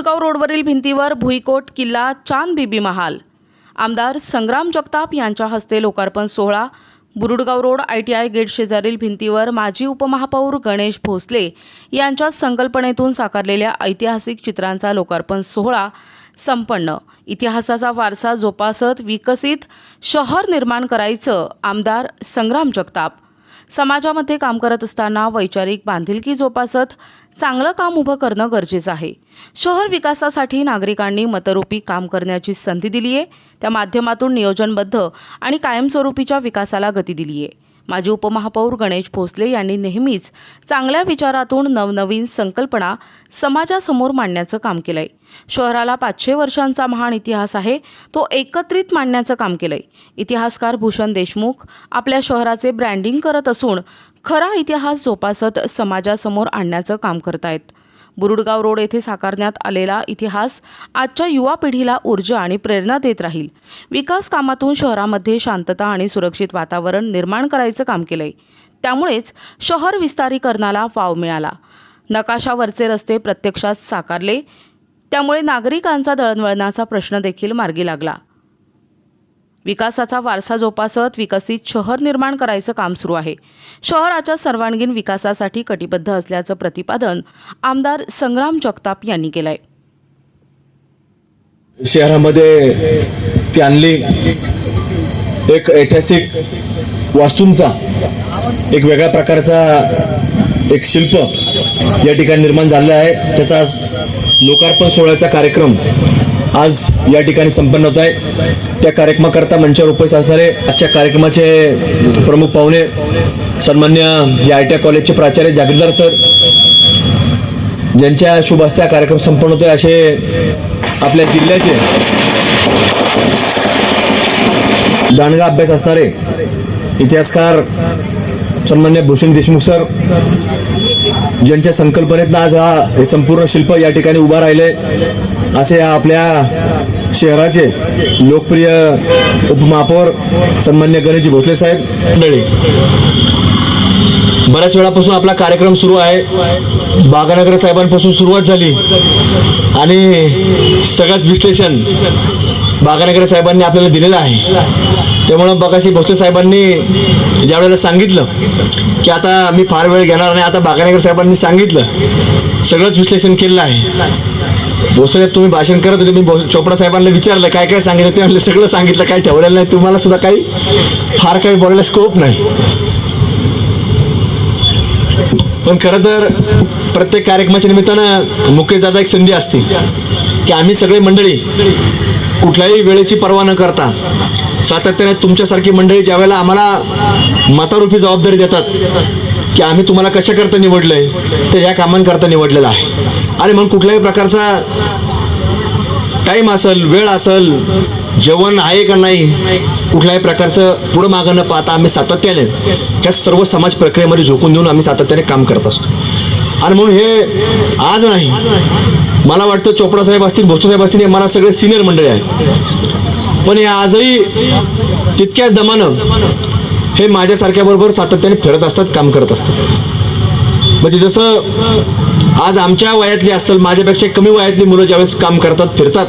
बुरुडगाव रोडवरील भिंतीवर भुईकोट किल्ला चांद बीबी महाल आमदार संग्राम जगताप यांच्या हस्ते लोकार्पण सोहळा। बुरुडगाव रोड ITI गेट शेजारील भिंतीवर माजी उपमहापौर गणेश भोसले यांच्या संकल्पनेतून साकारलेल्या ऐतिहासिक चित्रांचा लोकार्पण सोहळा संपन्न। इतिहासाचा वारसा जोपासत विकसित शहर निर्माण करायचं आमदार संग्राम जगताप। समाजामध्ये काम करत असताना वैचारिक बांधिलकी जोपासत चांगलं काम उभं करणं गरजेचं आहे। शहर विकासासाठी नागरिकांनी मतरूपी काम करण्याची संधी दिली आहे। त्या माध्यमातून नियोजनबद्ध आणि कायमस्वरूपीच्या विकासाला गती दिली आहे। माजी उपमहापौर गणेश भोसले यांनी नेहमीच चांगल्या विचारातून नवनवीन संकल्पना समाजासमोर मांडण्याचं काम केलंय। शहराला 500 वर्षांचा महान इतिहास आहे, तो एकत्रित मांडण्याचं काम केलंय। इतिहासकार भूषण देशमुख आपल्या शहराचे ब्रँडिंग करत असून खरा इतिहास जोपासत समाजासमोर आणण्याचं काम करतायत। बुरुडगाव रोड येथे साकारण्यात आलेला इतिहास आजच्या युवा पिढीला ऊर्जा आणि प्रेरणा देत राहील। विकास कामातून शहरामध्ये शांतता आणि सुरक्षित वातावरण निर्माण करायचं काम केलंय। त्यामुळेच शहर विस्तारीकरणाला वाव मिळाला। नकाशावरचे रस्ते प्रत्यक्षात साकारले, त्यामुळे नागरिकांचा दळणवळणाचा प्रश्न देखील मार्गी लागला। विकासाचा वारसा जोपासत विकसित शहर निर्माण करायचं काम सुरू आहे। शहराच्या सर्वांगीण विकासासाठी कटिबद्ध असल्याचं प्रतिपादन आमदार संग्राम जगताप यांनी केलंय। शहरामध्ये ती आणली एक ऐतिहासिक वास्तूंचा एक वेगळ्या प्रकारचा एक शिल्प या ठिकाणी निर्माण झालेला आहे। त्याचा आज लोकार्पण सोहळ्याचा कार्यक्रम आज या ठिकाणी संपन्न होत आहे। त्या कार्यक्रमाकरता मंचावर उपस्थित असणारे आजच्या कार्यक्रमाचे प्रमुख पाहुणे सन्मान्य या ITI कॉलेजचे प्राचार्य जागीरदार सर, ज्यांच्या शुभ हस्ते हा कार्यक्रम संपन्न होतोय, असे आपल्या जिल्ह्याचे दांडगा अभ्यास असणारे इतिहासकार सन्मान्य भूषण देशमुख सर, ज्यांच्या संकल्पनेतनं आज हे संपूर्ण शिल्प या ठिकाणी उभा राहिले, असे आपल्या शहराचे लोकप्रिय उपमहापौर सन्मान्य गणेश भोसले साहेब मंडळी। बऱ्याच वेळापासून आपला कार्यक्रम सुरू आहे। बागानगर साहेबांपासून सुरुवात झाली आणि सगळंच विश्लेषण बागानगर साहेबांनी आपल्याला दिलेलं आहे। त्यामुळं बघाशी भोसले साहेबांनी ज्या वेळेला सांगितलं की आता मी फार वेळ घेणार नाही, आता बागानगर साहेबांनी सांगितलं, सगळंच विश्लेषण केलेलं आहे। भोसले तुम्ही भाषण करत होते, मी चोपडा साहेबांना विचारलं काय काय सांगितलं, ते म्हणले सगळं सांगितलं, काही ठेवलेलं नाही, तुम्हाला सुद्धा काही फार काही बोलायला स्कोप नाही। पण खरं तर प्रत्येक कार्यक्रमाच्या निमित्तानं मुख्यदादा एक संधी असते की आम्ही सगळे मंडळी कुठल्याही वेळेची पर्वा न करता सातत्याने तुमच्यासारखी मंडळी ज्या वेळेला आम्हाला मतारूपी जबाबदारी देतात की आम्ही तुम्हाला कशाकरता निवडलंय, तर या कामांकरता निवडलेलं आहे। आणि मग कुठल्याही प्रकारचा टाईम असेल, वेळ असेल, जेवण आहे का नाही, कुठल्याही प्रकारचं पुढं मागं न पाहता आम्ही सातत्याने त्या सर्व समाज प्रक्रियेमध्ये झोकून देऊन आम्ही सातत्याने काम करत असतो। आणि म्हणून हे आज नाही, मला वाटतं चोपडा साहेब असतील, भोसले साहेब असतील, हे मला सगळे सिनियर मंडळी आहेत, पण हे आजही तितक्याच दमानं हे माझ्यासारख्या बरोबर सातत्याने फिरत असतात, काम करत असतात। म्हणजे जसं आज आमच्या वयातली असेल, माझ्यापेक्षा कमी वयातली मुलं ज्यावेळेस काम करतात, फिरतात,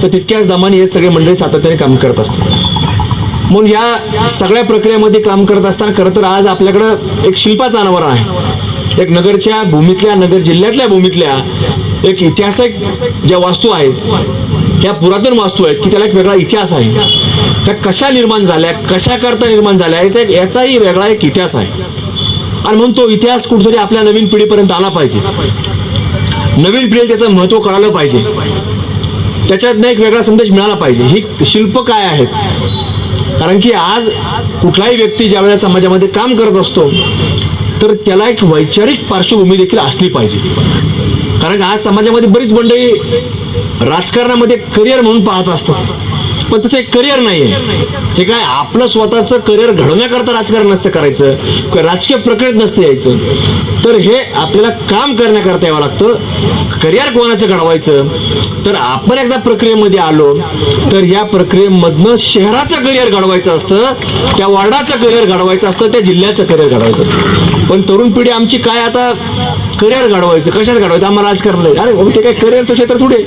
तर तितक्याच दमाने हे सगळे मंडळी सातत्याने काम करत असतात। म्हणून या सगळ्या प्रक्रियेमध्ये काम करत असताना खरं तर आज आपल्याकडं एक शिल्पाचं अनावरण आहे। एक नगरच्या भूमीतल्या, नगर जिल्ह्यातल्या भूमीतल्या एक ऐतिहासिक ज्या वास्तू आहेत, त्या पुरातन वास्तू आहेत की त्याला एक वेगळा इतिहास आहे। त्या कशा निर्माण झाल्या, कशा करता निर्माण झाल्या, याचाही वेगळा एक इतिहास आहे। आणि म्हणून तो इतिहास कुठेतरी आपल्या नवीन पिढीपर्यंत आला पाहिजे, नवीन पिढीला त्याचं महत्त्व कळालं पाहिजे, त्याच्यातनं एक वेगळा संदेश मिळाला पाहिजे। ही शिल्प काय आहेत, कारण की आज कुठलाही व्यक्ती ज्या वेळेला समाजामध्ये काम करत असतो तर त्याला एक वैचारिक पार्श्वभूमी देखील असली पाहिजे। कारण आज समाजामध्ये बरीच मंडळी राजकारणामध्ये करिअर म्हणून पाहत असतात, पण तसं एक करिअर नाहीये। हे काय आपलं स्वतःचं करिअर घडवण्याकरता राजकारण नसतं करायचं, किंवा राजकीय प्रक्रियेत नसतं यायचं, तर हे आपल्याला काम करण्याकरता यावं लागतं। करिअर कोणाचं घडवायचं, तर आपण एकदा प्रक्रियेमध्ये आलो तर या प्रक्रियेमधनं शहराचं करिअर घडवायचं असतं, त्या वार्डाचं करिअर घडवायचं असतं, त्या जिल्ह्याचं करिअर घडवायचं असतं। पण तरुण पिढी आमची काय आता करिअर घडवायचं, कशात घडवायचं, आम्हाला राजकारण आहे. अरे बाबा, ते काय करिअरचं क्षेत्र थोडे.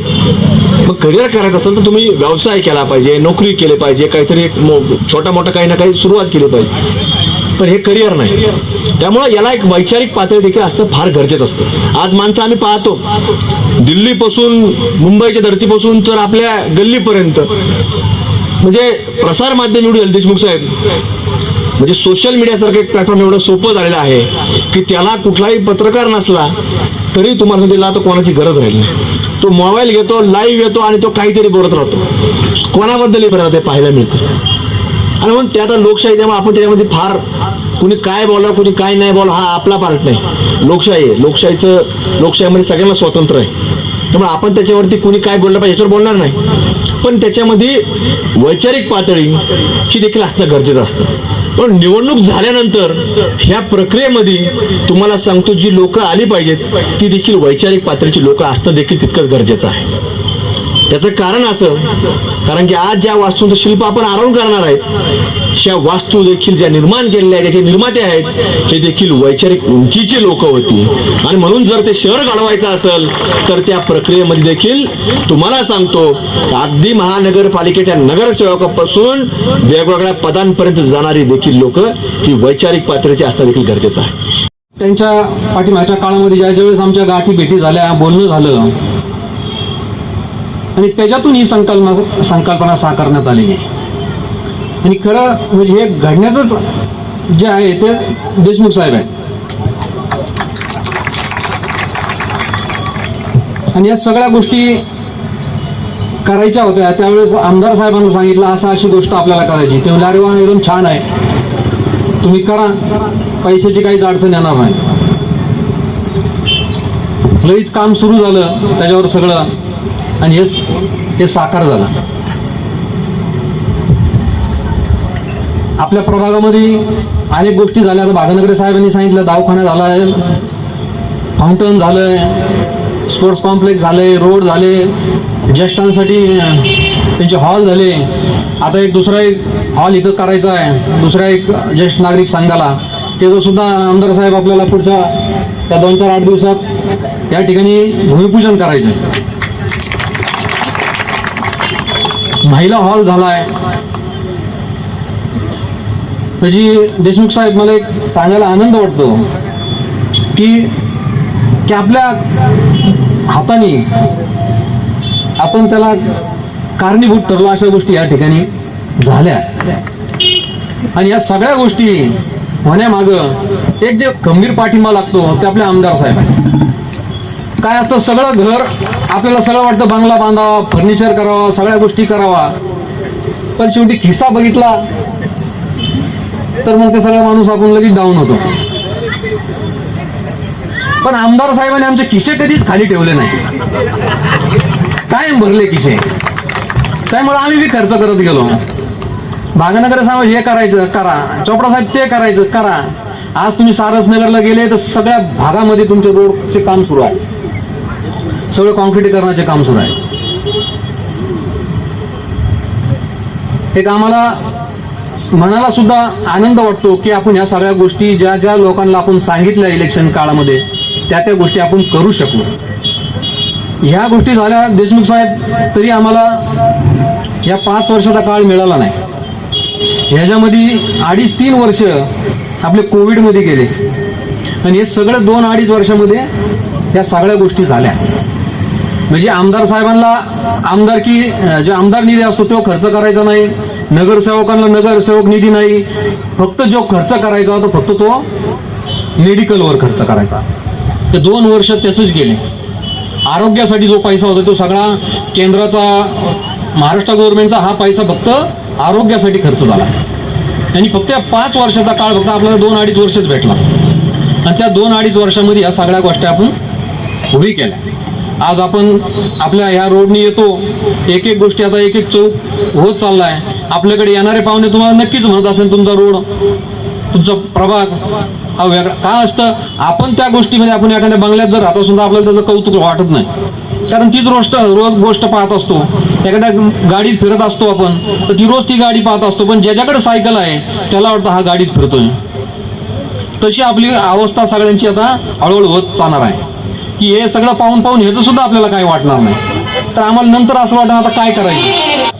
मग करिअर करायचं असेल तर तुम्ही व्यवसाय केला पाहिजे, नोकरी केली पाहिजे, काहीतरी एक छोटा मोठा काही ना काही सुरुवात केली पाहिजे. पण हे करिअर नाही. त्यामुळं याला एक वैचारिक पातळी देखील असणं फार गरजेचं असतं. आज माणसं आम्ही पाहतो दिल्लीपासून, मुंबईच्या धर्तीपासून तर आपल्या गल्लीपर्यंत, म्हणजे प्रसार माध्यम एवढी देशमुख साहेब, म्हणजे सोशल मीडियासारखं एक प्लॅटफॉर्म एवढं सोपं झालेलं आहे की त्याला कुठलाही पत्रकार नसला तरी तुम्हाला त्याला आता कोणाची गरज राहिली नाही. तो मोबाईल घेतो, लाईव्ह येतो आणि तो काहीतरी बोलत राहतो, कोणाबद्दलही बरं ते पाहायला मिळतं. आणि म्हणून ते आता लोकशाही, त्यामुळे आपण त्याच्यामध्ये फार कुणी काय बोला, कुणी काय नाही बोला, हा आपला पार्ट नाही. लोकशाही आहे, लोकशाहीमध्ये सगळ्यांना स्वातंत्र्य आहे. त्यामुळे आपण त्याच्यावरती कुणी काय बोललं पाहिजे याच्यावर बोलणार नाही, पण त्याच्यामध्ये वैचारिक पातळी ही देखील असणं गरजेचं असतं. पण निवडणूक झाल्यानंतर ह्या प्रक्रियेमध्ये तुम्हाला सांगतो, जी लोक आली पाहिजेत ती देखील वैचारिक पातळीची लोक असणं देखील तितकंच गरजेचं आहे. त्याचं कारण असं, कारण की आज ज्या वास्तूंचं शिल्प आपण आरोहण करणार आहेत, ह्या वास्तू देखील ज्या निर्माण केलेल्या आहेत, ज्याचे निर्माते आहेत, हे देखील वैचारिक उंचीची लोक होती. आणि म्हणून जर ते शहर घडवायचं असेल तर त्या प्रक्रियेमध्ये देखील तुम्हाला सांगतो, अगदी महानगरपालिकेच्या नगरसेवकापासून वेगवेगळ्या पदांपर्यंत जाणारी देखील लोक ही वैचारिक पातळीची असणं देखील गरजेचं आहे. त्यांच्या पाठीमागच्या काळामध्ये ज्यावेळेस आमच्या गाठी भेटी झाल्या, बोलणं झालं आणि त्याच्यातून ही संकल्पना साकारण्यात आलेली आहे. आणि खरं म्हणजे हे घडण्याचंच जे आहे ते देशमुख साहेब आहेत. आणि या सगळ्या गोष्टी करायच्या होत्या त्यावेळेस आमदार साहेबांना सांगितलं अशी गोष्ट आपल्याला करायची. ते म्हणले, अरे वा, एकदम छान आहे, तुम्ही करा, पैशाची काहीच अडचण येणार नाही. लगेच काम सुरू झालं त्याच्यावर सगळं, आणि हे साकार झालं. आपल्या प्रभागामध्ये अनेक गोष्टी झाल्या. आता भागनगरे साहेबांनी सांगितलं, दवाखाना झालाय, फाउंटन झालंय, स्पोर्ट्स कॉम्प्लेक्स झाले, रोड झाले, ज्येष्ठांसाठी त्यांचे हॉल झाले. आता दुसरा एक हॉल इथं करायचा आहे दुसऱ्या एक ज्येष्ठ नागरिक संघाला. त्याचं सुद्धा आमदार साहेब आपल्याला पुढच्या त्या 2-4-8 दिवसात त्या ठिकाणी भूमिपूजन करायचं. महिला हॉल झालाय. म्हणजे देशमुख साहेब, मला एक सांगायला आनंद वाटतो की आपल्या हाताने आपण त्याला कारणीभूत ठरलो, अशा गोष्टी या ठिकाणी झाल्या. आणि या सगळ्या गोष्टी होण्यामागं एक जे खंबीर पाठिंबा लागतो ते आपले आमदार साहेब आहेत. काय असतं, सगळं घर आपल्याला सगळं वाटतं, बंगला बांधावा, फर्निचर करावा, सगळ्या गोष्टी करावा, पण शेवटी खिस्सा बघितला तर मग ते सगळं माणूस आपण लगेच डाऊन होतो. पण आमदार साहेबांनी आमचे खिसे कधीच खाली ठेवले नाही, कायम भरले खिसे. त्यामुळे आम्ही बी खर्च करत गेलो. भागनगर साहेब हे करायचं करा, चोपडा साहेब ते करायचं करा. आज तुम्ही सारसनगरला गेले तर सगळ्या भागामध्ये तुमचे रोडचे काम सुरू आहे, सगळं कॉन्क्रिटीकरणाचे काम सुरू आहे. एक आम्हाला मनाला सुद्धा आनंद वाटतो की आपण ह्या सगळ्या गोष्टी ज्या लोकांना आपण सांगितल्या इलेक्शन काळामध्ये त्या गोष्टी आपण करू शकलो. ह्या गोष्टी झाल्या देशमुख साहेब, तरी आम्हाला या 5 वर्षाचा काळ मिळाला नाही. ह्याच्यामध्ये 2.5-3 वर्ष आपले कोविडमध्ये गेले आणि हे सगळं 2-2.5 वर्षामध्ये या सगळ्या गोष्टी झाल्या. म्हणजे आमदार साहेबांना आमदारकी जे आमदार निधी असतो तो खर्च करायचा नाही, नगरसेवकांना नगरसेवक निधी नाही, फक्त जो खर्च करायचा तो फक्त तो मेडिकलवर खर्च करायचा. ते 2 वर्ष तसंच गेले. आरोग्यासाठी जो पैसा होता तो सगळा केंद्राचा, महाराष्ट्र गव्हर्नमेंटचा हा पैसा फक्त आरोग्यासाठी खर्च झाला. आणि फक्त 5 वर्षाचा काळ फक्त आपल्याला 2-2.5 वर्षच भेटला. आणि त्या 2-2.5 वर्षामध्ये या सगळ्या गोष्टी आपण उभी केल्या. आज आपण आपल्या ह्या रोडनी येतो, एक गोष्टी आता एक चौक होत चाललाय. आपल्याकडे येणारे पाहुणे तुम्हाला नक्कीच म्हणत असेल तुमचा रोड, तुमचा प्रभाग हा वेगळा. काय असतं, आपण त्या गोष्टीमध्ये आपण एखाद्या बंगल्यात जर राहता सुद्धा आपल्याला त्याचं कौतुक वाटत नाही, कारण तीच रोज गोष्ट पाहत असतो. एखाद्या गाडीत फिरत असतो आपण तर ती रोज ती गाडी पाहत असतो, पण ज्याच्याकडे सायकल आहे त्याला वाटतं हा गाडीत फिरतोय. तशी आपली अवस्था सगळ्यांची आता हळूहळू होत जाणार आहे की हे सगळं पाहून पाहून ह्याचं सुद्धा आपल्याला काही वाटणार नाही. तर आम्हाला नंतर असं वाटतं आता काय करायचं.